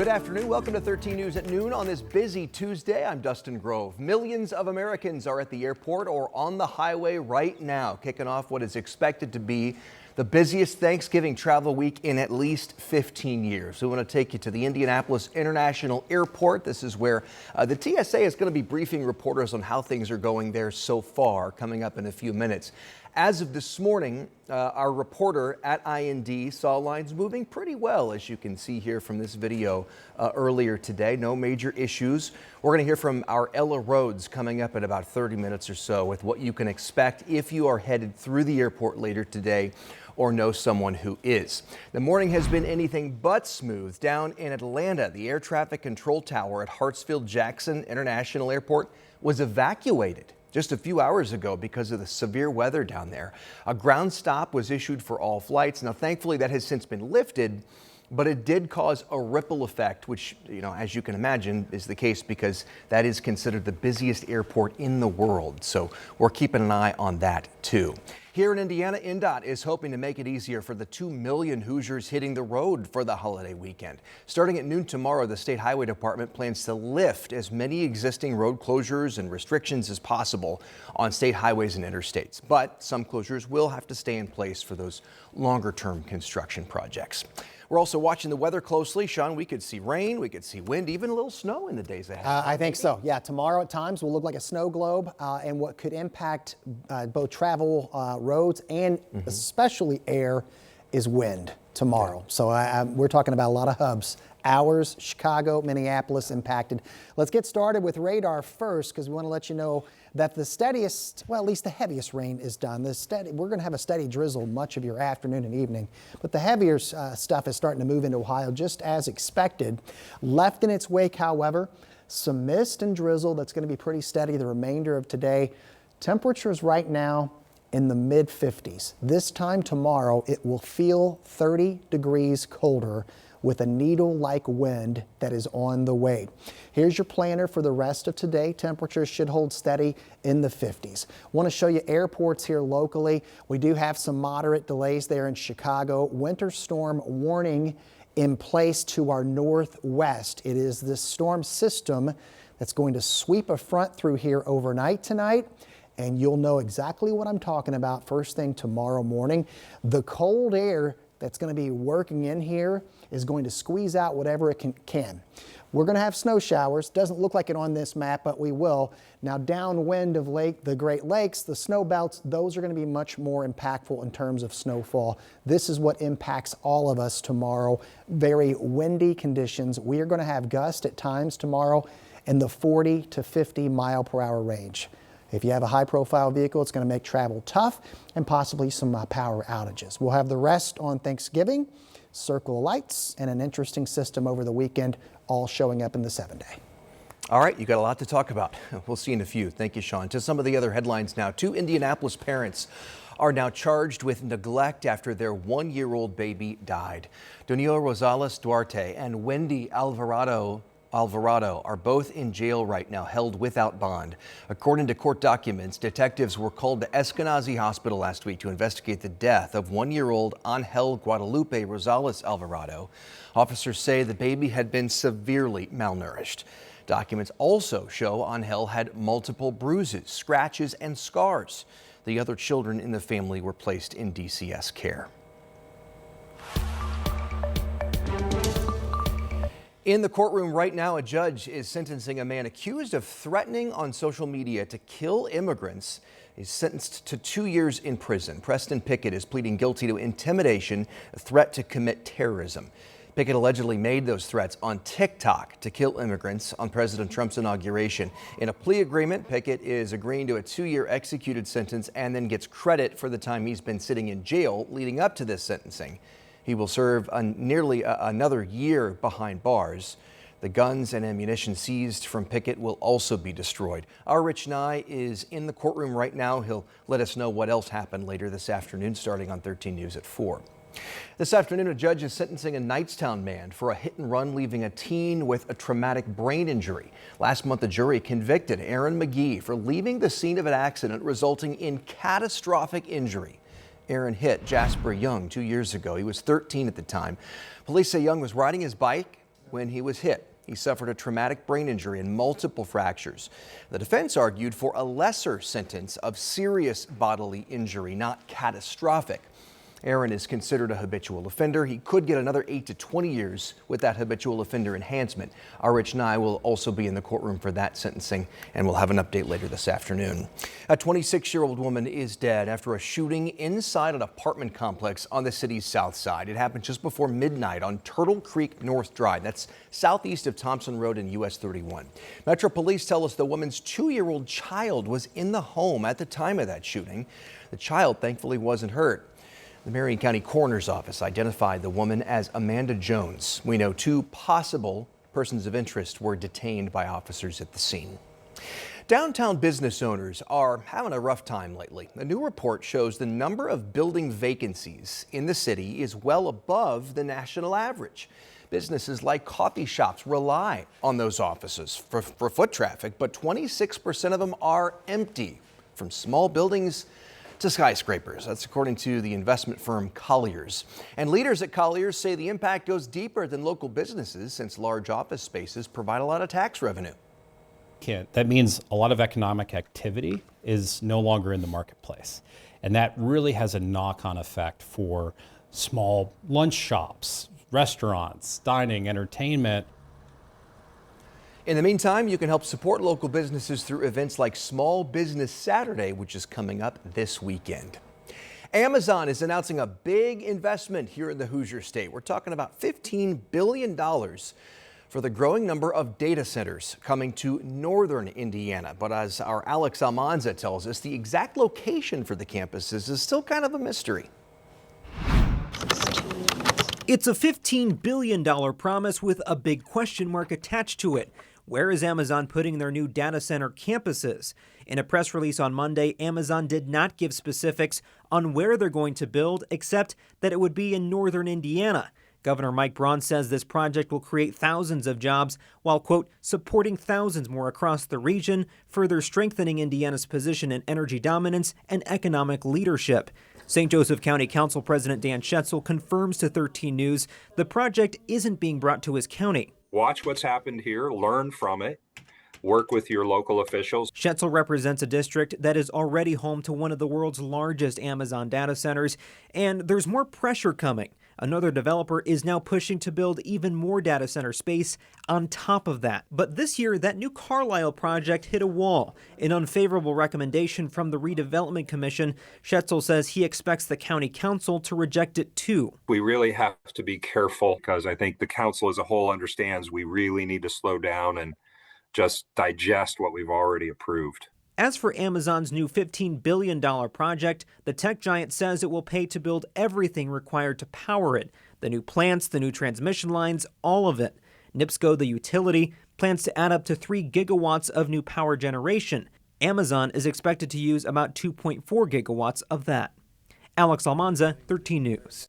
Good afternoon. Welcome to 13 News at noon on this busy Tuesday. I'm Dustin Grove. Millions of Americans are at the airport or on the highway right now, kicking off what is expected to be the busiest Thanksgiving travel week in at least 15 years. We want to take you to the Indianapolis International Airport. This is where the TSA is going to be briefing reporters on how things are going there so far, coming up in a few minutes. As of this morning, our reporter at IND saw lines moving pretty well, as you can see here from this video earlier today. No major issues. We're going to hear from our Ella Rhodes coming up in about 30 minutes or so with what you can expect if you are headed through the airport later today or know someone who is. The morning has been anything but smooth down in Atlanta. The air traffic control tower at Hartsfield-Jackson International Airport was evacuated just a few hours ago because of the severe weather down there. A ground stop was issued for all flights. Now, thankfully, that has since been lifted, but it did cause a ripple effect, which, as you can imagine, is the case because that is considered the busiest airport in the world. So we're keeping an eye on that, too. Here in Indiana, INDOT is hoping to make it easier for the 2 million Hoosiers hitting the road for the holiday weekend. Starting at noon tomorrow, the State Highway Department plans to lift as many existing road closures and restrictions as possible on state highways and interstates. But some closures will have to stay in place for those longer-term construction projects. We're also watching the weather closely. Sean, we could see rain, we could see wind, even a little snow in the days ahead. I think so. Yeah, tomorrow at times will look like a snow globe, and what could impact both travel roads and especially air is wind tomorrow. Okay. So we're talking about a lot of hubs. Hours, Chicago, Minneapolis impacted. Let's get started with radar first because we want to let you know that the steadiest, well, at least the heaviest rain is done. We're going to have a steady drizzle much of your afternoon and evening, but the heavier stuff is starting to move into Ohio just as expected. Left in its wake, however, some mist and drizzle that's going to be pretty steady the remainder of today. Temperatures right now in the mid 50s. This time tomorrow, it will feel 30 degrees colder with a needle-like wind that is on the way. Here's your planner for the rest of today. Temperatures should hold steady in the 50s. Want to show you airports here locally. We do have some moderate delays there in Chicago. Winter storm warning in place to our northwest. It is this storm system that's going to sweep a front through here overnight tonight, and you'll know exactly what I'm talking about first thing tomorrow morning. The cold air that's going to be working in here is going to squeeze out whatever it can. We're going to have snow showers. Doesn't look like it on this map, but we will. Now downwind of the Great Lakes, the snow belts, those are going to be much more impactful in terms of snowfall. This is what impacts all of us tomorrow. Very windy conditions. We are going to have gusts at times tomorrow in the 40 to 50 mile per hour range. If you have a high-profile vehicle, it's going to make travel tough and possibly some power outages. We'll have the rest on Thanksgiving, circle of lights, and an interesting system over the weekend, all showing up in the 7-day. All right, you got a lot to talk about. We'll see in a few. Thank you, Sean. To some of the other headlines now. 2 Indianapolis parents are now charged with neglect after their 1-year-old baby died. Daniela Rosales Duarte and Wendy Alvarado are both in jail right now, held without bond. According to court documents, detectives were called to Eskenazi Hospital last week to investigate the death of 1-year-old Angel Guadalupe Rosales Alvarado. Officers say the baby had been severely malnourished. Documents also show Angel had multiple bruises, scratches, and scars. The other children in the family were placed in DCS care. In the courtroom right now, a judge is sentencing a man accused of threatening on social media to kill immigrants. He's sentenced to 2 years in prison. Preston Pickett is pleading guilty to intimidation, a threat to commit terrorism. Pickett allegedly made those threats on TikTok to kill immigrants on President Trump's inauguration. In a plea agreement, Pickett is agreeing to a 2-year executed sentence and then gets credit for the time he's been sitting in jail leading up to this sentencing. He will serve nearly another year behind bars. The guns and ammunition seized from Pickett will also be destroyed. Our Rich Nye is in the courtroom right now. He'll let us know what else happened later this afternoon, starting on 13 News at 4. This afternoon, a judge is sentencing a Knightstown man for a hit and run, leaving a teen with a traumatic brain injury. Last month, the jury convicted Aaron McGee for leaving the scene of an accident resulting in catastrophic injury. Aaron hit Jasper Young 2 years ago. He was 13 at the time. Police say Young was riding his bike when he was hit. He suffered a traumatic brain injury and multiple fractures. The defense argued for a lesser sentence of serious bodily injury, not catastrophic. Aaron is considered a habitual offender. He could get another 8 to 20 years with that habitual offender enhancement. Our Rich Nye will also be in the courtroom for that sentencing, and we'll have an update later this afternoon. A 26-year-old woman is dead after a shooting inside an apartment complex on the city's south side. It happened just before midnight on Turtle Creek North Drive. That's southeast of Thompson Road and US 31. Metro Police tell us the woman's 2-year-old child was in the home at the time of that shooting. The child thankfully wasn't hurt. The Marion County Coroner's Office identified the woman as Amanda Jones. We know 2 possible persons of interest were detained by officers at the scene. Downtown business owners are having a rough time lately. A new report shows the number of building vacancies in the city is well above the national average. Businesses like coffee shops rely on those offices for foot traffic, but 26% of them are empty, from small buildings to skyscrapers. That's according to the investment firm Colliers. And leaders at Colliers say the impact goes deeper than local businesses since large office spaces provide a lot of tax revenue. That means a lot of economic activity is no longer in the marketplace. And that really has a knock-on effect for small lunch shops, restaurants, dining, entertainment. In the meantime, you can help support local businesses through events like Small Business Saturday, which is coming up this weekend. Amazon is announcing a big investment here in the Hoosier State. We're talking about $15 billion for the growing number of data centers coming to northern Indiana. But as our Alex Almanza tells us, the exact location for the campuses is still kind of a mystery. It's a $15 billion promise with a big question mark attached to it. Where is Amazon putting their new data center campuses? In a press release on Monday, Amazon did not give specifics on where they're going to build, except that it would be in northern Indiana. Governor Mike Braun says this project will create thousands of jobs while, quote, supporting thousands more across the region, further strengthening Indiana's position in energy dominance and economic leadership. St. Joseph County Council President Dan Schetzel confirms to 13 News the project isn't being brought to his county. Watch what's happened here, learn from it, work with your local officials. Schetzel represents a district that is already home to one of the world's largest Amazon data centers, and there's more pressure coming. Another developer is now pushing to build even more data center space on top of that. But this year, that new Carlisle project hit a wall. An unfavorable recommendation from the Redevelopment Commission. Schetzel says he expects the county council to reject it too. We really have to be careful because I think the council as a whole understands we really need to slow down and just digest what we've already approved. As for Amazon's new $15 billion project, the tech giant says it will pay to build everything required to power it. The new plants, the new transmission lines, all of it. NIPSCO, the utility, plans to add up to 3 gigawatts of new power generation. Amazon is expected to use about 2.4 gigawatts of that. Alex Almanza, 13 News.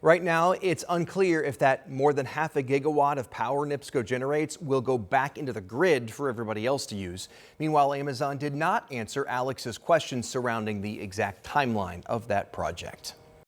Right now, it's unclear if that more than half a gigawatt of power NIPSCO generates will go back into the grid for everybody else to use. Meanwhile, Amazon did not answer Alex's questions surrounding the exact timeline of that project.